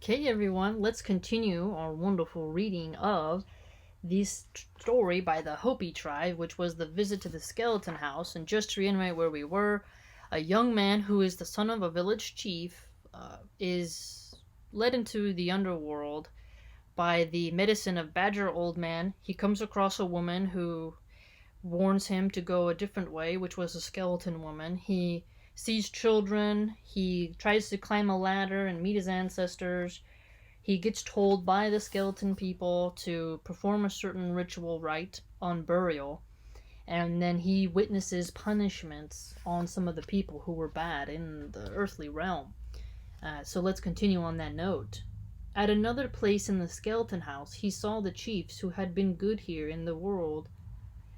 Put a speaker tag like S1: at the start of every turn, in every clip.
S1: Okay, everyone, let's continue our wonderful reading of this story by the Hopi tribe, which was the visit to the skeleton house. And just to reiterate where we were, a young man who is the son of a village chief is led into the underworld by the medicine of Badger Old Man. He comes across a woman who warns him to go a different way, which was a skeleton woman. He sees children, he tries to climb a ladder and meet his ancestors. He gets told by the skeleton people to perform a certain ritual rite on burial, and then he witnesses punishments on some of the people who were bad in the earthly realm. So let's continue on that note. At another place in the skeleton house, he saw the chiefs who had been good here in the world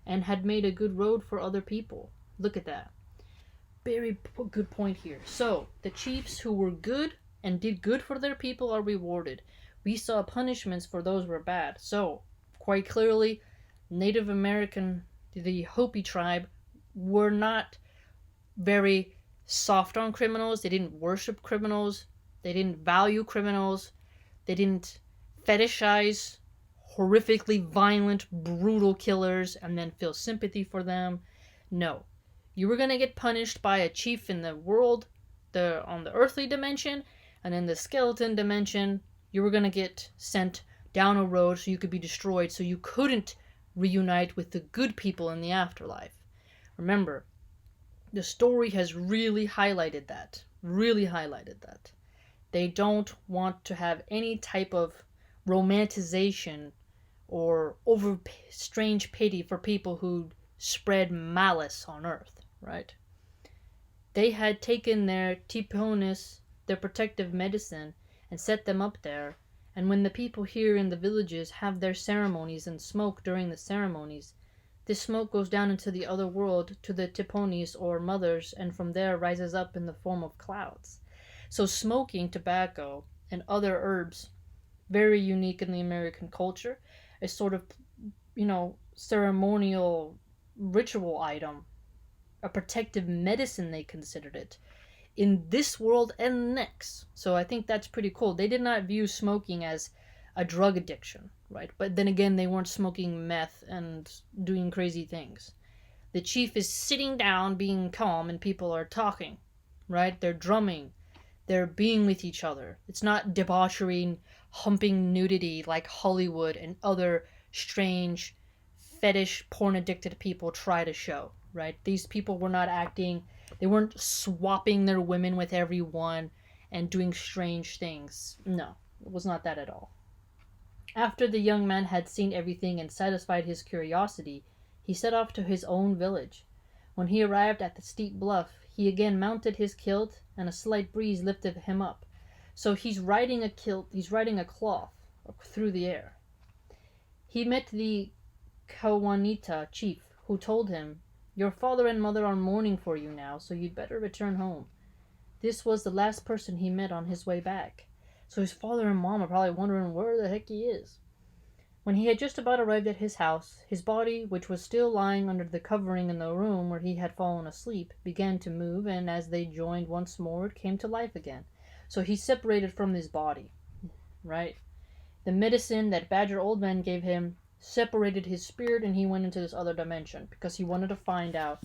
S1: and had made a good road for other people. Look at that. Very good point here. So, the chiefs who were good and did good for their people are rewarded. We saw punishments for those who were bad. So, quite clearly, Native American, the Hopi tribe, were not very soft on criminals. They didn't worship criminals. They didn't value criminals. They didn't fetishize horrifically violent, brutal killers and then feel sympathy for them. No. You were going to get punished by a chief in the world, on the earthly dimension, and in the skeleton dimension, you were going to get sent down a road so you could be destroyed, so you couldn't reunite with the good people in the afterlife. Remember, the story has really highlighted that. They don't want to have any type of romanticization or over strange pity for people who spread malice on earth, right? They had taken their tiponis, their protective medicine, and set them up there, and when the people here in the villages have their ceremonies and smoke during the ceremonies, this smoke goes down into the other world to the tiponis or mothers, and from there rises up in the form of clouds. So smoking tobacco and other herbs, very unique in the American culture, a sort of, ceremonial ritual item, a protective medicine, they considered it, in this world and next. So I think that's pretty cool. They did not view smoking as a drug addiction, right? But then again, they weren't smoking meth and doing crazy things. The chief is sitting down, being calm, and people are talking, right? They're drumming. They're being with each other. It's not debauchery, humping nudity like Hollywood and other strange fetish porn addicted people try to show, right? These people were not acting, they weren't swapping their women with everyone and doing strange things. No, it was not that at all. After the young man had seen everything and satisfied his curiosity, he set off to his own village. When he arrived at the steep bluff, he again mounted his kilt, and a slight breeze lifted him up. So he's riding a cloth through the air. He met the Kawanita chief, who told him, "Your father and mother are mourning for you now, so you'd better return home." This was the last person he met on his way back. So his father and mom are probably wondering where the heck he is. When he had just about arrived at his house, his body, which was still lying under the covering in the room where he had fallen asleep, began to move, and as they joined once more, it came to life again. So he separated from his body, right? The medicine that Badger Old Man gave him separated his spirit, and he went into this other dimension because he wanted to find out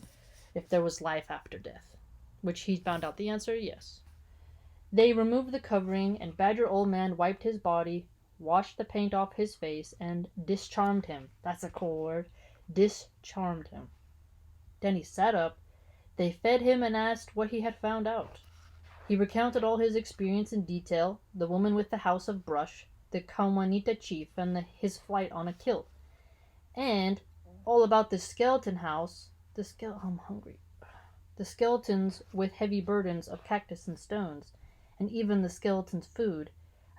S1: if there was life after death, which he found out the answer, yes. They removed the covering, and Badger Old Man wiped his body, washed the paint off his face, and discharmed him. That's a cool word. Discharmed him. Then he sat up. They fed him and asked what he had found out. He recounted all his experience in detail, the woman with the house of brush, the Kaumanita chief, and his flight on a kilt. And all about the skeleton house, I'm hungry. The skeletons with heavy burdens of cactus and stones, and even the skeleton's food.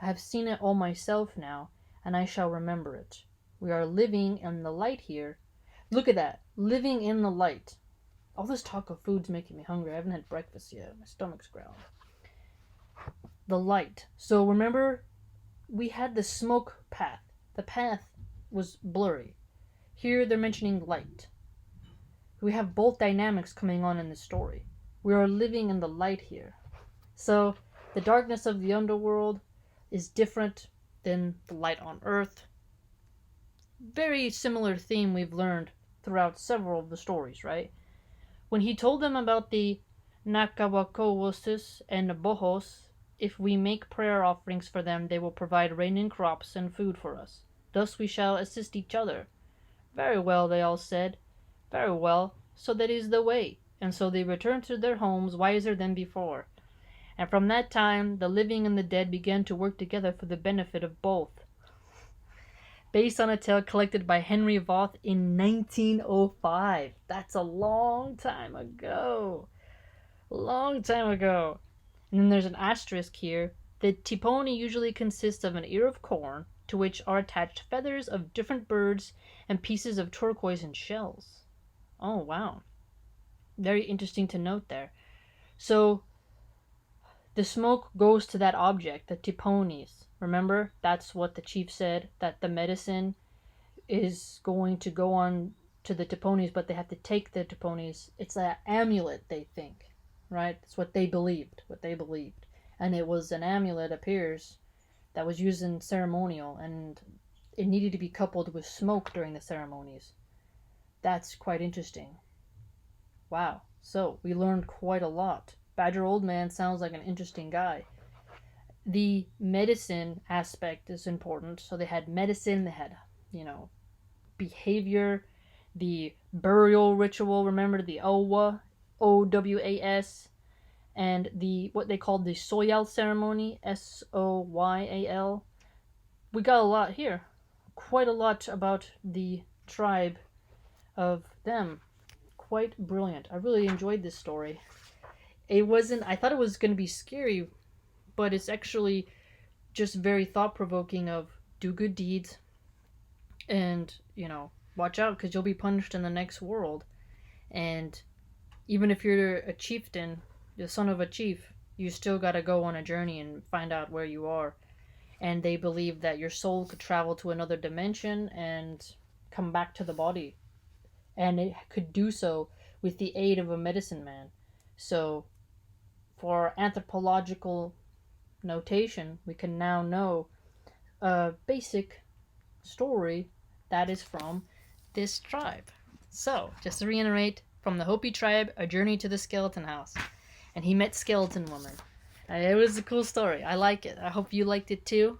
S1: I have seen it all myself now, and I shall remember it. We are living in the light here. Look at that. Living in the light. All this talk of food's making me hungry. I haven't had breakfast yet. My stomach's growling. The light. So remember, we had the smoke path. The path was blurry. Here they're mentioning light. We have both dynamics coming on in this story. We are living in the light here. So, the darkness of the underworld, is different than the light on Earth. Very similar theme we've learned throughout several of the stories, right? When he told them about the Nakawakowosis and the Bohos, if we make prayer offerings for them, they will provide rain and crops and food for us. Thus we shall assist each other. Very well, they all said. Very well, so that is the way. And so they returned to their homes wiser than before. And from that time, the living and the dead began to work together for the benefit of both. Based on a tale collected by Henry Voth in 1905. That's a long time ago. Long time ago. And then there's an asterisk here. The tiponi usually consists of an ear of corn, to which are attached feathers of different birds and pieces of turquoise and shells. Oh, wow. Very interesting to note there. So, the smoke goes to that object, the tiponis. Remember, that's what the chief said, that the medicine is going to go on to the tiponis, but they have to take the tiponis. It's an amulet, they think, right? It's what they believed, And it was an amulet, appears, that was used in ceremonial, and it needed to be coupled with smoke during the ceremonies. That's quite interesting. Wow. So, we learned quite a lot. Badger Old Man sounds like an interesting guy. The medicine aspect is important. So they had medicine, they had, behavior, the burial ritual, remember the Owa, O-W-A-S, and the what they called the Soyal ceremony, S-O-Y-A-L. We got a lot here. Quite a lot about the tribe of them. Quite brilliant. I really enjoyed this story. I thought it was going to be scary, but it's actually just very thought-provoking of do good deeds and, watch out because you'll be punished in the next world. And even if you're a chieftain, the son of a chief, you still got to go on a journey and find out where you are. And they believe that your soul could travel to another dimension and come back to the body. And it could do so with the aid of a medicine man. So, for anthropological notation, we can now know a basic story that is from this tribe. So, just to reiterate, from the Hopi tribe, a journey to the skeleton house. And he met Skeleton Woman. It was a cool story. I like it. I hope you liked it too.